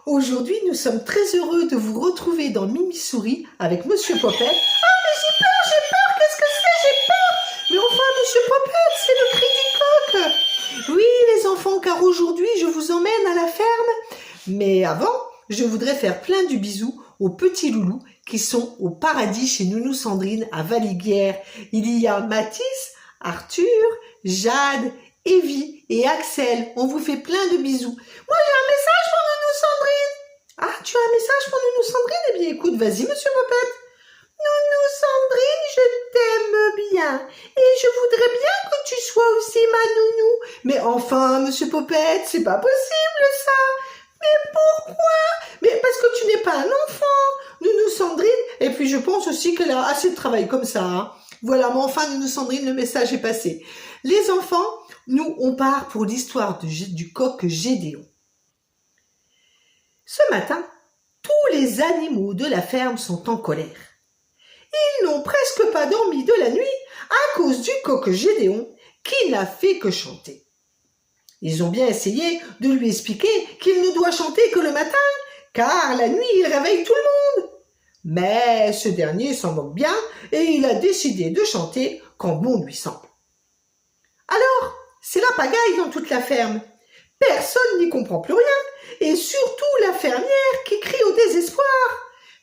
Aujourd'hui, nous sommes très heureux de vous retrouver dans Mimi Souris avec Monsieur Popette. Ah, mais j'ai peur, qu'est-ce que c'est? J'ai peur! Mais enfin, Monsieur Popette, c'est le cri du coq! Oui, les enfants, car aujourd'hui, je vous emmène à la ferme. Mais avant, je voudrais faire plein de bisous aux petits loulous qui sont au paradis chez Nounou Sandrine à Valiguière. Il y a Mathis, Arthur, Jade, Evie et Axel. On vous fait plein de bisous. Moi, j'ai un message pour Nounou Sandrine. Ah, tu as un message pour Nounou Sandrine? Eh bien, écoute, vas-y, Monsieur Popette. Nounou Sandrine, je t'aime bien. Et je voudrais bien que tu sois aussi ma nounou. Mais enfin, Monsieur Popette, c'est pas possible, ça. Mais pourquoi? Mais parce que tu n'es pas un enfant, Nounou Sandrine. Et puis, je pense aussi qu'elle a assez de travail comme ça, hein. Voilà, mais enfin, Nounou Sandrine, le message est passé. Les enfants, nous, on part pour l'histoire du coq Gédéon. Ce matin, tous les animaux de la ferme sont en colère. Ils n'ont presque pas dormi de la nuit à cause du coq Gédéon qui n'a fait que chanter. Ils ont bien essayé de lui expliquer qu'il ne doit chanter que le matin, car la nuit il réveille tout le monde. Mais ce dernier s'en moque bien et il a décidé de chanter quand bon lui semble. Alors, c'est la pagaille dans toute la ferme. Personne n'y comprend plus rien, et surtout la fermière qui crie au désespoir,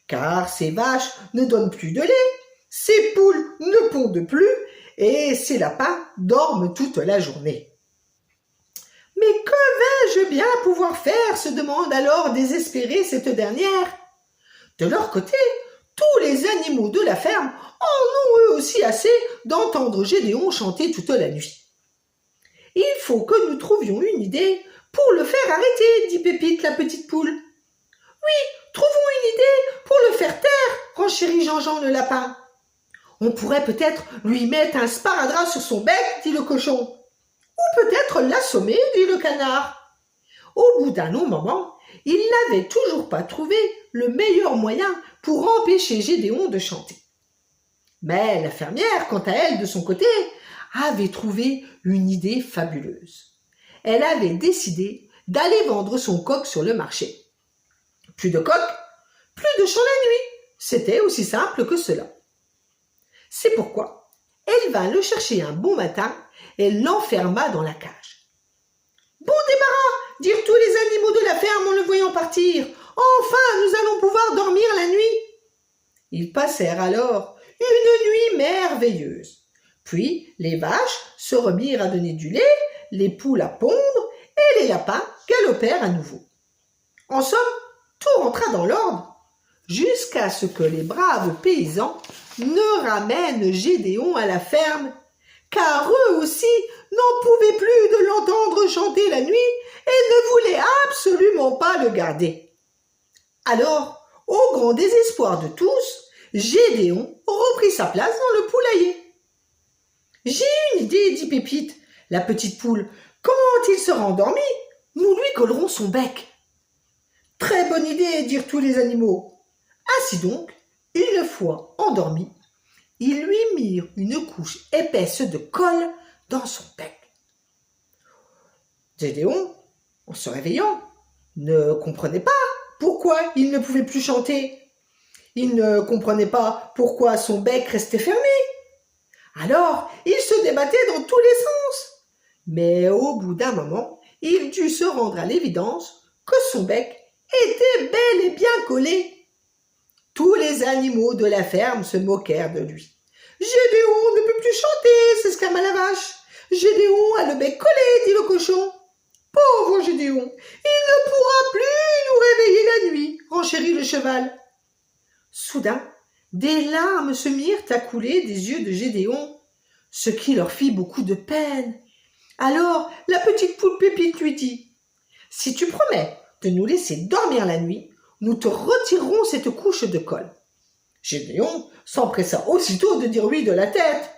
car ses vaches ne donnent plus de lait, ses poules ne pondent plus, et ses lapins dorment toute la journée. Mais que vais-je bien pouvoir faire, se demande alors désespérée cette dernière. De leur côté, tous les animaux de la ferme en ont eux aussi assez d'entendre Gédéon chanter toute la nuit. Il faut que nous trouvions une idée pour le faire arrêter, dit Pépite la petite poule. Oui, trouvons une idée pour le faire taire, renchérit Jean-Jean le lapin. On pourrait peut-être lui mettre un sparadrap sur son bec, dit le cochon. Ou peut-être l'assommer, dit le canard. Au bout d'un long moment, il n'avait toujours pas trouvé le meilleur moyen pour empêcher Gédéon de chanter. Mais la fermière, quant à elle, de son côté, avait trouvé une idée fabuleuse. Elle avait décidé d'aller vendre son coq sur le marché. Plus de coq, plus de chant la nuit. C'était aussi simple que cela. C'est pourquoi elle vint le chercher un bon matin et l'enferma dans la cage. Bon débarras, dirent tous les animaux de la ferme en le voyant partir. Enfin, nous allons pouvoir dormir la nuit. Ils passèrent alors une nuit merveilleuse. Puis les vaches se remirent à donner du lait, les poules à pondre et les lapins galopèrent à nouveau. En somme, tout rentra dans l'ordre, jusqu'à ce que les braves paysans ne ramènent Gédéon à la ferme, car eux aussi n'en pouvaient plus de l'entendre chanter la nuit et ne voulaient absolument pas le garder. Alors, au grand désespoir de tous, Gédéon reprit sa place dans le poulailler. « J'ai une idée, dit Pépite, la petite poule. Quand il sera endormi, nous lui collerons son bec. » Très bonne idée, dirent tous les animaux. Ainsi donc, une fois endormi, ils lui mirent une couche épaisse de colle dans son bec. Gédéon, en se réveillant, ne comprenait pas pourquoi il ne pouvait plus chanter. Il ne comprenait pas pourquoi son bec restait fermé. Alors, il se débattait dans tous les sens. Mais au bout d'un moment, il dut se rendre à l'évidence que son bec était bel et bien collé. Tous les animaux de la ferme se moquèrent de lui. « Gédéon ne peut plus chanter, s'exclama la vache. Gédéon a le bec collé, dit le cochon. Pauvre Gédéon, il ne pourra plus nous réveiller la nuit, renchérit le cheval. Soudain, des larmes se mirent à couler des yeux de Gédéon, ce qui leur fit beaucoup de peine. Alors la petite poule Pépite lui dit « Si tu promets de nous laisser dormir la nuit, nous te retirerons cette couche de colle. » Gédéon s'empressa aussitôt de dire oui de la tête.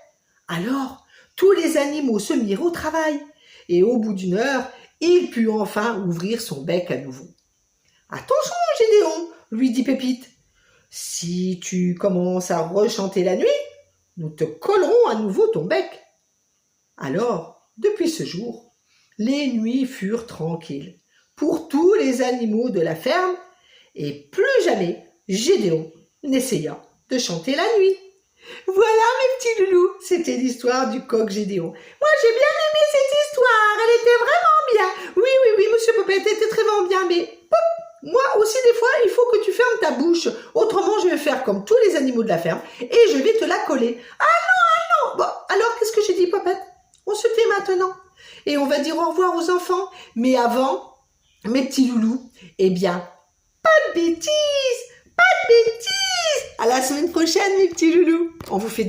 Alors tous les animaux se mirent au travail, et au bout d'une heure, il put enfin ouvrir son bec à nouveau. « Attention, Gédéon, lui dit Pépite. Si tu commences à rechanter la nuit, nous te collerons à nouveau ton bec. » Alors, depuis ce jour, les nuits furent tranquilles. pour tous les animaux de la ferme, et plus jamais Gédéon n'essaya de chanter la nuit. Voilà mes petits loulous, c'était l'histoire du coq Gédéon. Moi j'ai bien aimé cette histoire, elle était vraiment bien. Oui, monsieur Popette était très vraiment bien, mais pop, moi aussi des fois il faut que tu fermes ta bouche, autrement je vais faire comme tous les animaux de la ferme et je vais te la coller. Ah non. Bon, alors qu'est-ce que j'ai dit Popette? On se tait maintenant et on va dire au revoir aux enfants. Mais avant, mes petits loulous, eh bien, pas de bêtises, pas de bêtises. À la semaine prochaine mes petits loulous. On vous fait